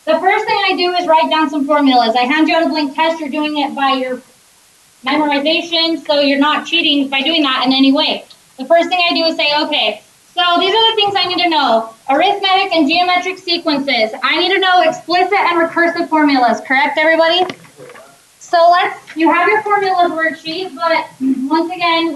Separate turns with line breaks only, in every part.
The first thing I do is write down some formulas. I hand you out a blank test. You're doing it by your memorization, so you're not cheating by doing that in any way. The first thing I do is say, okay, so these are the things I need to know. Arithmetic and geometric sequences. I need to know explicit and recursive formulas, correct, everybody? So you have your formulas worksheet, but once again,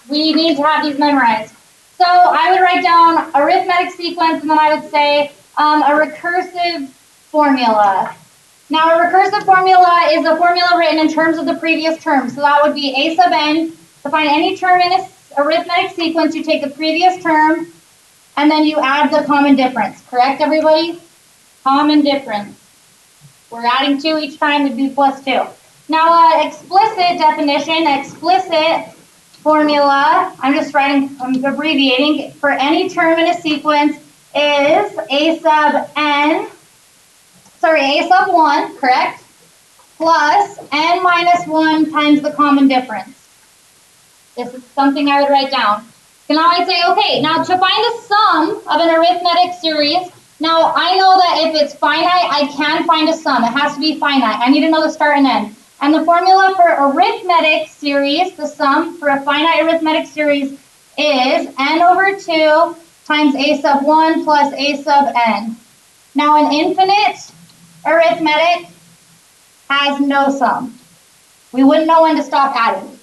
we need to have these memorized. So I would write down arithmetic sequence, and then I would say a recursive formula. Now, a recursive formula is a formula written in terms of the previous term. So that would be a sub n. To find any term in an arithmetic sequence, you take the previous term, and then you add the common difference. Correct, everybody? Common difference. We're adding 2 each time to be plus 2. Now, explicit definition, explicit formula, I'm abbreviating, for any term in a sequence is a sub 1, correct, plus n minus 1 times the common difference. This is something I would write down. So now I'd say, okay, now to find the sum of an arithmetic series, now I know that if it's finite, I can find a sum. It has to be finite. I need to know the start and end. And the formula for arithmetic series, the sum for a finite arithmetic series is n over 2 times a sub 1 plus a sub n. Now an infinite arithmetic has no sum. We wouldn't know when to stop adding.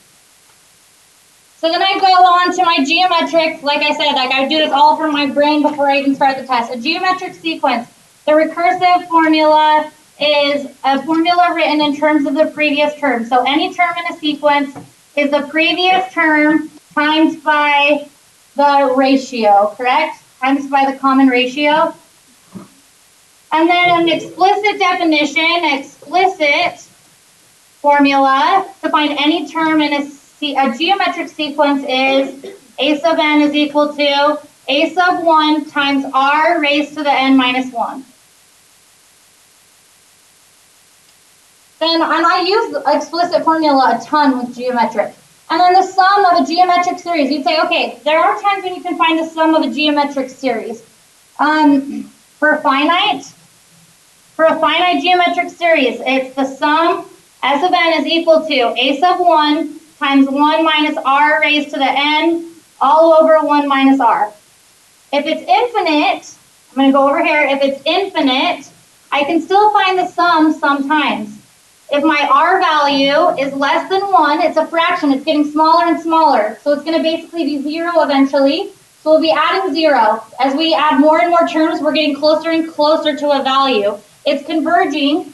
So then I go on to my geometric, like I said, I do this all from my brain before I even start the test. A geometric sequence. The recursive formula is a formula written in terms of the previous term. So any term in a sequence is the previous term times by the ratio, correct? Times by the common ratio. And then an explicit definition, explicit formula to find any term in a geometric sequence is a sub n is equal to a sub 1 times r raised to the n minus 1. And I use explicit formula a ton with geometric. And then the sum of a geometric series, you'd say, okay, there are times when you can find the sum of a geometric series. For a finite geometric series, it's the sum s of n is equal to a sub 1 times 1 minus r raised to the n all over 1 minus r. If it's infinite, I'm going to go over here, if it's infinite, I can still find the sum sometimes. If my r value is less than 1, it's a fraction, it's getting smaller and smaller, so it's going to basically be 0 eventually, so we'll be adding 0. As we add more and more terms, we're getting closer and closer to a value. It's converging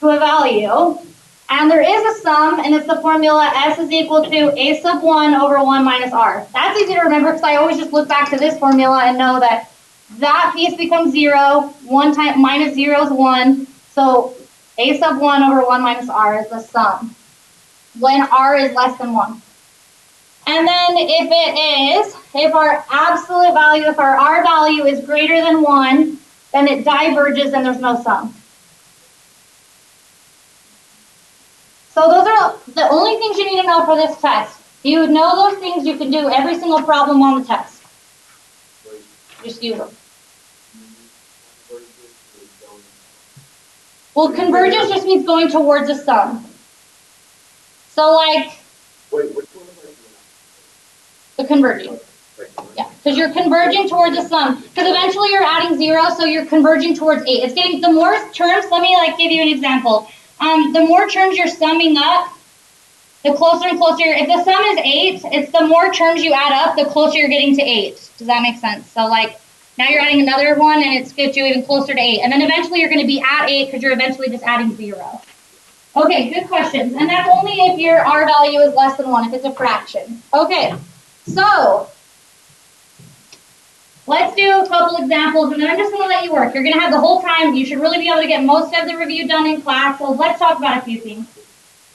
to a value. And there is a sum, and it's the formula s is equal to a sub 1 over 1 minus r. That's easy to remember because I always just look back to this formula and know that that piece becomes 0, 1 times minus 0 is 1, so a sub 1 over 1 minus r is the sum when r is less than 1. And then if our absolute value, if our r value is greater than 1, then it diverges and there's no sum. So those are the only things you need to know for this test. If you know those things, you can do every single problem on the test. Just use them. Well, convergence just means going towards a sum. So like,
wait, which one am I doing?
the converging. Yeah, because you're converging towards a sum. Because eventually you're adding 0, so you're converging towards 8. It's getting, the more terms, let me give you an example. The more terms you're summing up, the closer and closer. If the sum is 8, it's the more terms you add up, the closer you're getting to 8. Does that make sense? So like, now you're adding another one, and it gets you even closer to 8. And then eventually you're going to be at 8 because you're eventually just adding 0. Okay, good questions. And that's only if your r value is less than 1, if it's a fraction. Okay, so let's do a couple examples, and then I'm just going to let you work. You're going to have the whole time. You should really be able to get most of the review done in class, so let's talk about a few things.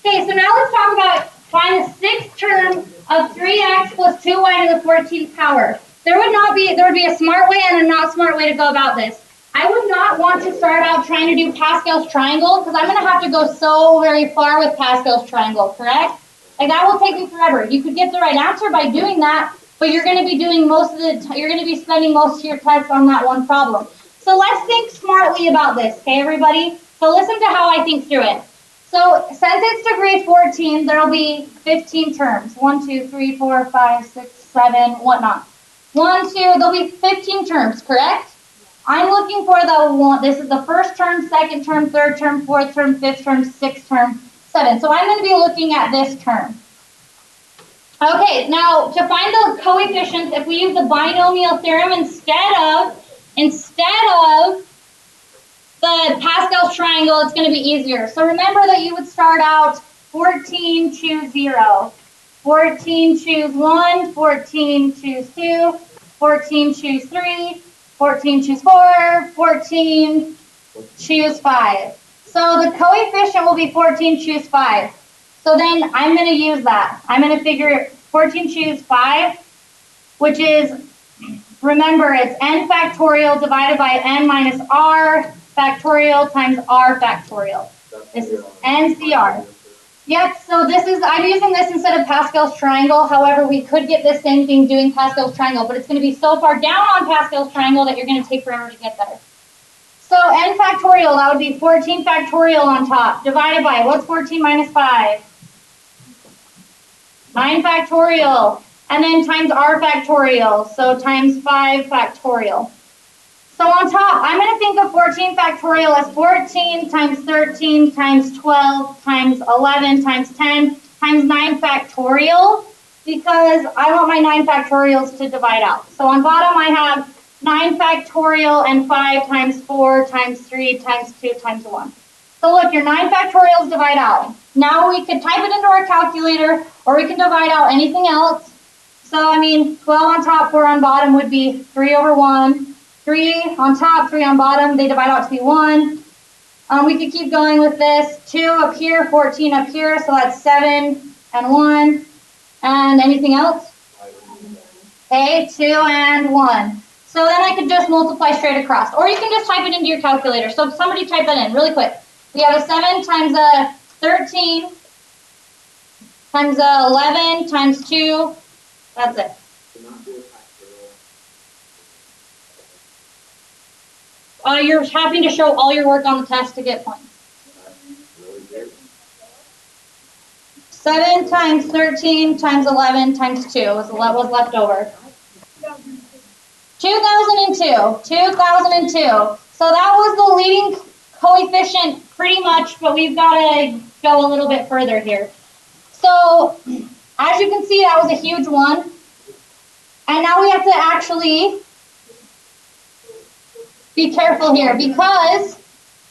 Okay, so now let's talk about find the 6th term of 3x plus 2y to the 14th power. There would be a smart way and a not smart way to go about this. I would not want to start out trying to do Pascal's triangle, because I'm going to have to go so very far with Pascal's triangle, correct? Like, that will take me forever. You could get the right answer by doing that, but you're going to be doing you're going to be spending most of your tests on that one problem. So let's think smartly about this, okay, everybody? So listen to how I think through it. So since it's degree 14, there will be 15 terms. 1, 2, 3, 4, 5, 6, 7, whatnot. 1, 2, there'll be 15 terms, correct? I'm looking for the one, this is the first term, second term, third term, fourth term, fifth term, sixth term, 7. So I'm going to be looking at this term. Okay, now to find the coefficients, if we use the binomial theorem instead of the Pascal's triangle, it's going to be easier. So remember that you would start out 14, choose 0. 14, choose 1. 14, choose 2. 14, choose 3. 14, choose 4. 14, choose 5. So the coefficient will be 14, choose 5. So then I'm going to use that. I'm going to figure 14 choose 5, which is, remember, it's n factorial divided by n minus r factorial times r factorial. This is NCR. Yep, so this is, I'm using this instead of Pascal's triangle. However, we could get the same thing doing Pascal's triangle, but it's going to be so far down on Pascal's triangle that you're going to take forever to get there. So n factorial, that would be 14 factorial on top, divided by, what's 14 minus 5? 9 factorial, and then times r factorial, so times 5 factorial. So on top, I'm going to think of 14 factorial as 14 times 13 times 12 times 11 times 10 times 9 factorial, because I want my 9 factorials to divide out. So on bottom I have 9 factorial and 5 times 4 times 3 times 2 times 1. So look, your 9 factorials divide out. Now we could type it into our calculator, or we can divide out anything else. So, I mean, 12 on top, 4 on bottom would be 3 over 1. 3 on top, 3 on bottom, they divide out to be 1. We could keep going with this. 2 up here, 14 up here, so that's 7 and 1. And anything else? Okay, 2 and 1. So then I could just multiply straight across. Or you can just type it into your calculator. So somebody type that in really quick. We have a 7 times a 13 times a 11 times 2. That's it. You're having to show all your work on the test to get points. 7 times 13 times 11 times 2 was left over. 2002. 2002. So that was the leading coefficient pretty much, but we've got to go a little bit further here. So as you can see, that was a huge one. And now we have to actually be careful here, because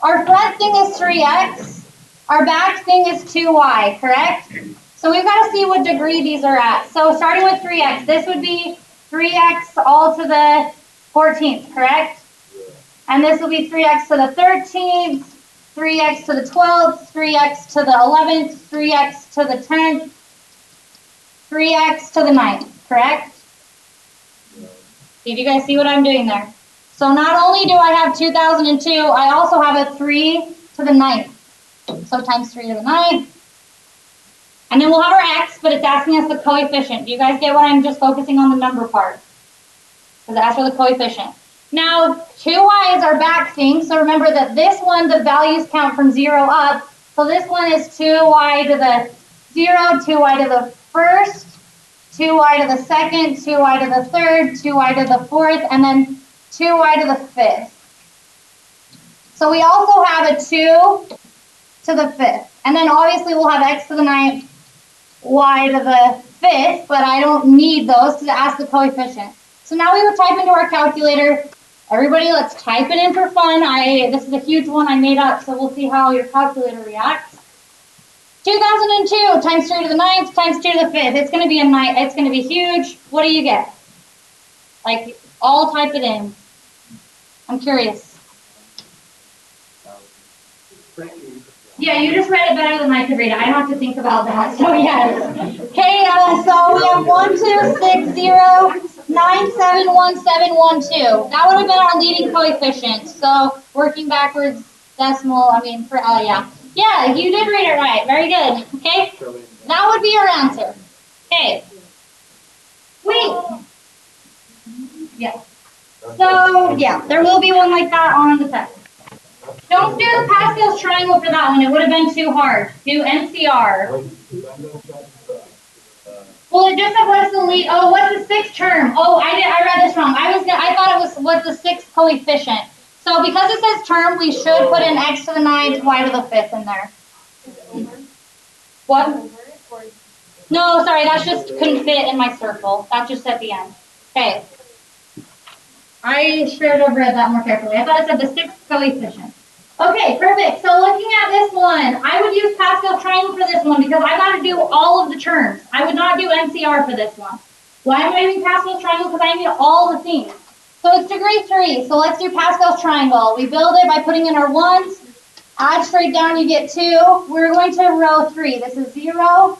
our front thing is 3x, our back thing is 2y, correct? So we've got to see what degree these are at. So starting with 3x, this would be 3x all to the 14th, correct? And this will be 3x to the 13th, 3x to the 12th, 3x to the 11th, 3x to the 10th, 3x to the 9th, correct? Did you guys see what I'm doing there? So not only do I have 2002, I also have a 3 to the 9th. So times 3 to the 9th. And then we'll have our x, but it's asking us the coefficient. Do you guys get what I'm just focusing on the number part? Because it asks for the coefficient. Now, 2y is our back thing. So remember that this one, the values count from 0 up. So this one is 2y to the 0, 2y to the first, 2y to the second, 2y to the third, 2y to the fourth, and then 2y to the fifth. So we also have a 2 to the fifth. And then obviously we'll have x to the 9th, y to the fifth, but I don't need those to ask the coefficient. So now we would type into our calculator. Everybody, let's type it in for fun. This is a huge one I made up, so we'll see how your calculator reacts. 2002 times 3 to the 9th times 2 to the 5th. It's going to be it's going to be huge. What do you get? Like, all type it in. I'm curious. Yeah, you just read it better than I could read it. I don't have to think about that. So yes. Okay, so we have 1, 2, 6, 0, 9, 7, 1, 7, 1, 2. That would have been our leading coefficient. So working backwards, decimal, yeah. Yeah, you did read it right. Very good. Okay, that would be your answer. Okay. Wait. Yeah. So yeah, there will be one like that on the test. Don't do the Pascal's triangle for that one. It would have been too hard. Do NCR. Well, it just said what's the lead. Oh, what's the sixth term? Oh, I read this wrong. I thought it was what's the sixth coefficient. So because it says term, we should put an x to the 9 to y to the 5th in there. What? No, sorry, that just couldn't fit in my circle. That's just at the end. Okay. I should have read that more carefully. I thought it said the sixth coefficient. Okay, perfect. So looking at this one, I would use Pascal triangle for this one because I got to do all of the terms. I would not do NCR for this one. Why am I using Pascal's triangle? Because I need all the things. So it's degree 3. So let's do Pascal's triangle. We build it by putting in our ones. Add straight down, you get 2. We're going to row 3. This is 0,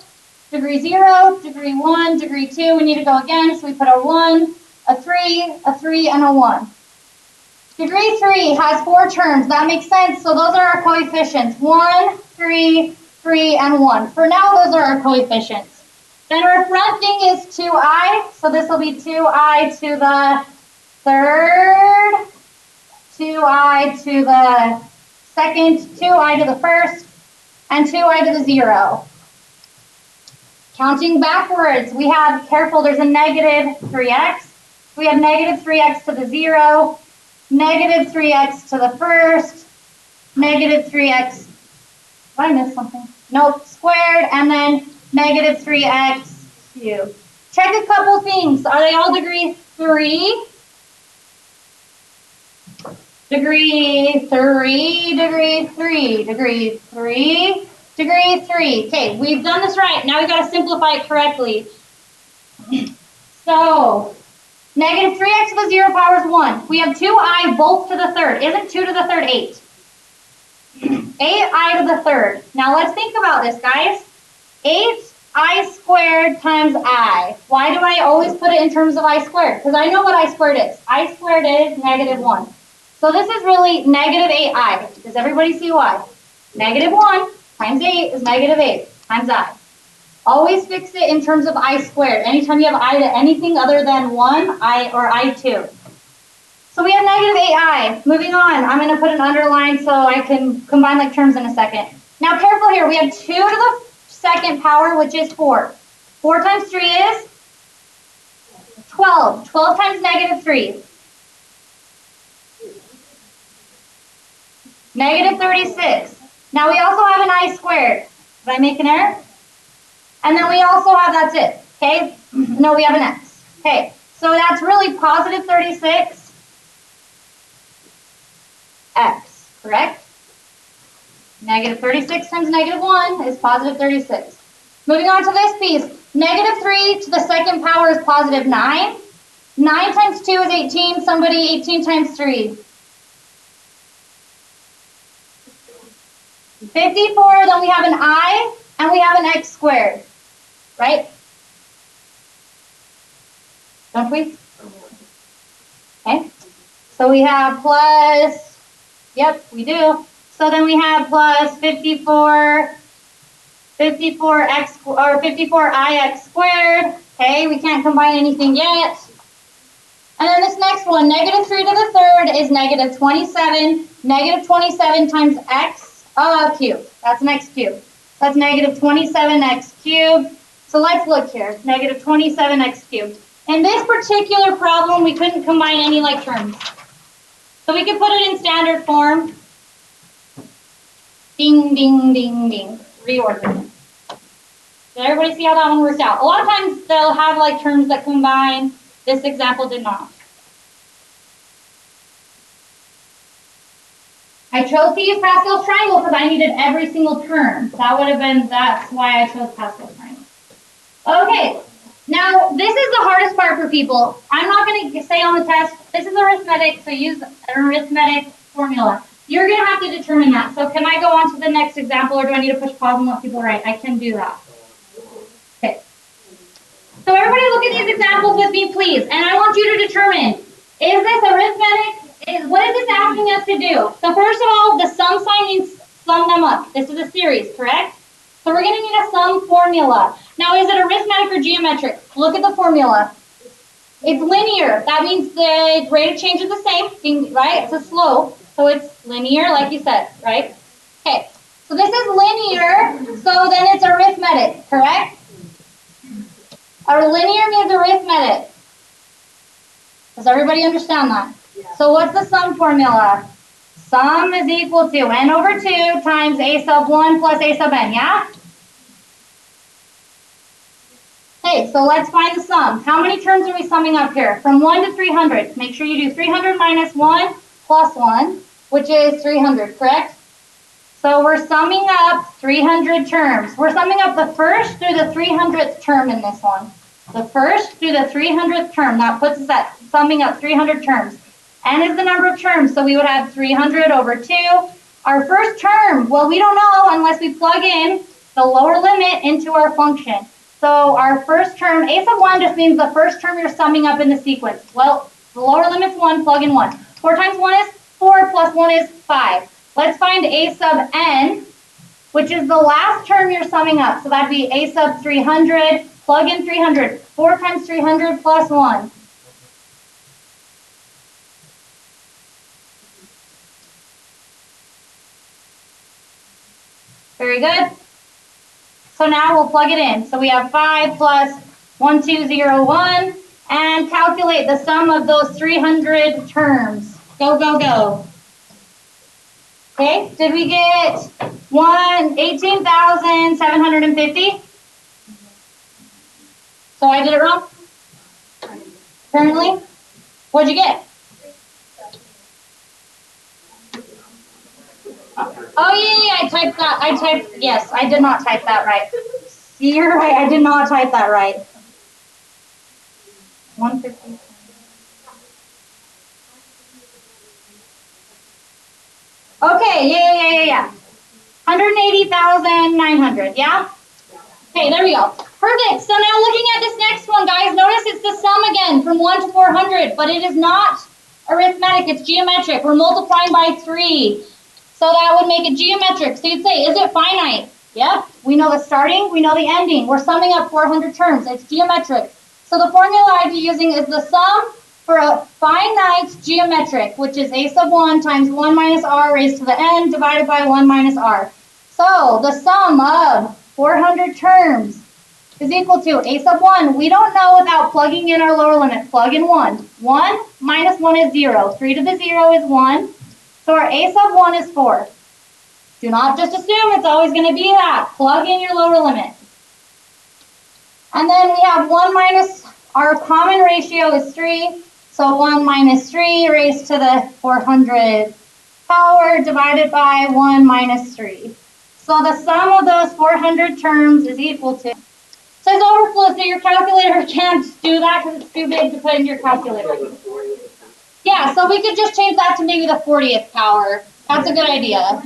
degree 0, degree 1, degree 2. We need to go again, so we put a 1, a 3, and a 1. Degree 3 has 4 terms. That makes sense. So those are our coefficients. 1, 3, 3, and 1. For now, those are our coefficients. Then our front thing is 2i. So this will be 2i to the 3rd, 2i to the 2nd, 2i to the 1st, and 2i to the 0. Counting backwards, we have, careful, there's a negative 3x. We have negative 3x to the 0, negative 3x to the 1st, negative 3x, did I miss something? Nope, squared, and then negative 3x cubed. Check a couple things. Are they all degree 3? Degree 3, degree 3, degree 3, degree 3. Okay, we've done this right. Now we've got to simplify it correctly. So, negative 3x to the 0 power is 1. We have 2i both to the 3rd. Isn't 2 to the 3rd 8? 8i to the 3rd. Now let's think about this, guys. 8i squared times i. Why do I always put it in terms of I squared? Because I know what I squared is. I squared is negative 1. So this is really negative 8i. Does everybody see why? Negative 1 times 8 is negative 8 times I. Always fix it in terms of I squared. Anytime you have I to anything other than 1, I or I2. So we have negative 8i. Moving on, I'm going to put an underline so I can combine like terms in a second. Now careful here, we have 2 to the 2nd power, which is 4. 4 times 3 is 12. 12 times negative 3. Negative 36. Now we also have an I squared. Did I make an error? And then we also have, that's it, okay? No, we have an x. Okay, so that's really positive 36 x, correct? Negative 36 times negative 1 is positive 36. Moving on to this piece. Negative 3 to the 2nd power is positive 9. 9 times 2 is 18. Somebody, 18 times 3. 54, then we have an I, and we have an x squared, right? Don't we? Okay, so we have plus, yep, we do. So then we have plus 54x, or 54ix squared. Okay, we can't combine anything yet. And then this next one, negative 3 to the 3rd is negative 27. Negative 27 times x cubed. That's an x cubed. That's negative 27x cubed. So let's look here. Negative 27x cubed. In this particular problem, we couldn't combine any like terms. So we could put it in standard form. Ding, ding, ding, ding. Reorder. Did everybody see how that one worked out? A lot of times they'll have like terms that combine. This example did not. I chose to use Pascal's triangle because I needed every single term. That would have been, that's why I chose Pascal's triangle. Okay, now this is the hardest part for people. I'm not going to say on the test, this is arithmetic, so use an arithmetic formula. You're going to have to determine that. So can I go on to the next example, or do I need to push pause and let people write? I can do that. Okay. So everybody look at these examples with me, please. And I want you to determine, is this arithmetic? What is this asking us to do? So first of all, the sum sign means sum them up. This is a series, correct? So we're going to need a sum formula. Now, is it arithmetic or geometric? Look at the formula. It's linear. That means the rate of change is the same, right? It's a slope, so it's linear, like you said, right? Okay, so this is linear, so then it's arithmetic, correct? Our linear means arithmetic. Does everybody understand that? Yeah. So what's the sum formula? Sum is equal to n over 2 times a sub 1 plus a sub n, yeah? Okay, so let's find the sum. How many terms are we summing up here? From 1 to 300. Make sure you do 300 minus 1 plus 1, which is 300, correct? So we're summing up 300 terms. We're summing up the first through the 300th term in this one. The first through the 300th term. That puts us at summing up 300 terms. N is the number of terms, so we would have 300 over 2. Our first term, well, we don't know unless we plug in the lower limit into our function. So our first term, a sub 1 just means the first term you're summing up in the sequence. Well, the lower limit's 1, plug in 1. 4 times 1 is 4, plus 1 is 5. Let's find a sub n, which is the last term you're summing up. So that'd be a sub 300, plug in 300. 4 times 300 plus 1. Very good. So now we'll plug it in. So we have 5 plus 1201, and calculate the sum of those 300 terms. Go, go, go. Okay, did we get 18,750? So I did it wrong? Apparently? What'd you get? Oh yeah, I typed that. Yes, I did not type that right. You're right, I did not type that right. 150. Okay, yeah. 180,900, yeah? Okay, there we go. Perfect. So now looking at this next one, guys, notice it's the sum again from 1 to 400, but it is not arithmetic, it's geometric. We're multiplying by 3. So that would make it geometric. So you'd say, is it finite? Yep. We know the starting, we know the ending. We're summing up 400 terms. It's geometric. So the formula I'd be using is the sum for a finite geometric, which is a sub 1 times 1 minus r raised to the n divided by 1 minus r. So the sum of 400 terms is equal to a sub 1. We don't know without plugging in our lower limit. Plug in 1. 1 minus 1 is 0. 3 to the 0 is 1. So our a sub 1 is 4. Do not just assume it's always going to be that. Plug in your lower limit. And then we have 1 minus, our common ratio is 3. So 1 minus 3 raised to the 400 power divided by 1 minus 3. So the sum of those 400 terms is equal to, it says overflow, so your calculator can't do that because it's too big to put in your calculator. Yeah, so we could just change that to maybe the 40th power. That's a good idea.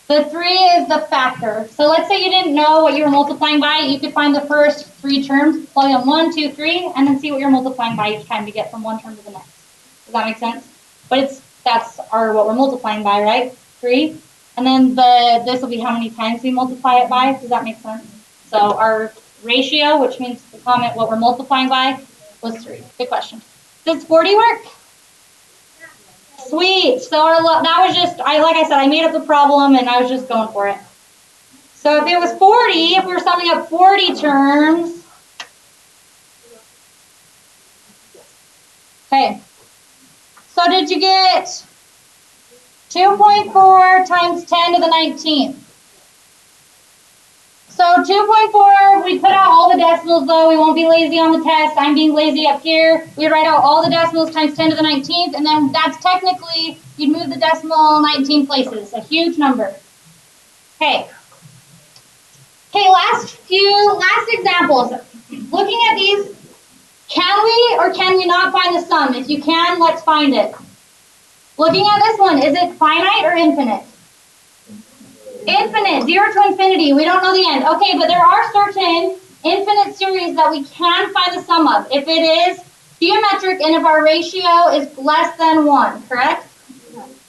The 3 is the factor. So let's say you didn't know what you were multiplying by. You could find the first 3 terms, plug in 1, 2, 3, and then see what you're multiplying by each time to get from one term to the next. Does that make sense? But that's what we're multiplying by, right? 3. And then this will be how many times we multiply it by. Does that make sense? So our ratio, which means the comment what we're multiplying by, was 3. Good question. Does 40 work? Sweet. So that was just, like I said, I made up the problem and I was just going for it. So if it was 40, if we were summing up 40 terms, okay. So did you get 2.4 times 10 to the 19th? So 2.4, we put out all the decimals though. We won't be lazy on the test. I'm being lazy up here. We write out all the decimals times 10 to the 19th, and then that's technically, you'd move the decimal 19 places, a huge number. Okay. Okay, last examples. Looking at these, can we or can we not find the sum? If you can, let's find it. Looking at this one, is it finite or infinite? Infinite, 0 to infinity. We don't know the end. Okay, but there are certain infinite series that we can find the sum of. If it is geometric and if our ratio is less than 1, correct?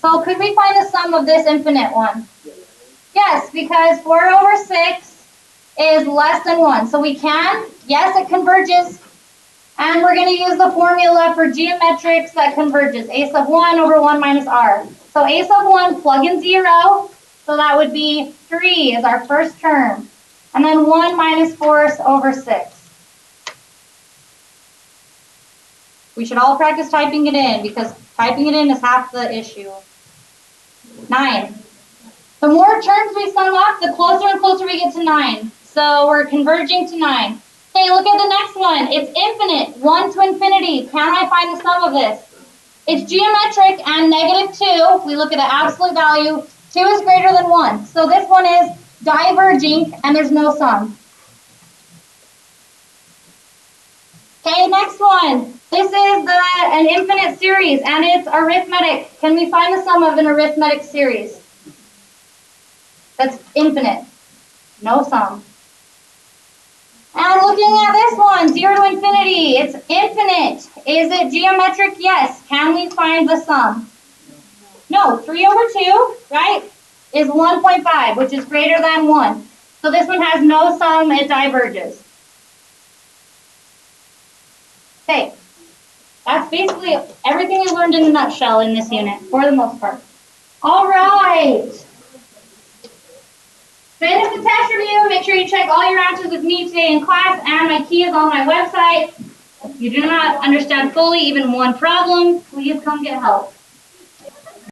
So could we find the sum of this infinite one? Yes, because 4 over 6 is less than 1. So we can, yes, it converges. And we're going to use the formula for geometrics that converges. A sub 1 over 1 minus r. So a sub 1, plug in 0. So that would be 3 is our first term. And then 1 minus 4 over 6. We should all practice typing it in because typing it in is half the issue. 9. The more terms we sum up, the closer and closer we get to 9. So we're converging to 9. Okay, look at the next one. It's infinite, 1 to infinity. Can I find the sum of this? It's geometric and negative 2. We look at the absolute value. 2 is greater than 1. So this one is diverging and there's no sum. Okay, next one. This is an infinite series and it's arithmetic. Can we find the sum of an arithmetic series? That's infinite. No sum. And looking at this one, 0 to infinity, it's infinite. Is it geometric? Yes. Can we find the sum? No. 3 over 2, right, is 1.5, which is greater than 1. So this one has no sum, it diverges. Okay. That's basically everything we learned in a nutshell in this unit, for the most part. All right. Finish the test review. Make sure you check all your answers with me today in class, and my key is on my website. If you do not understand fully even one problem, please come get help.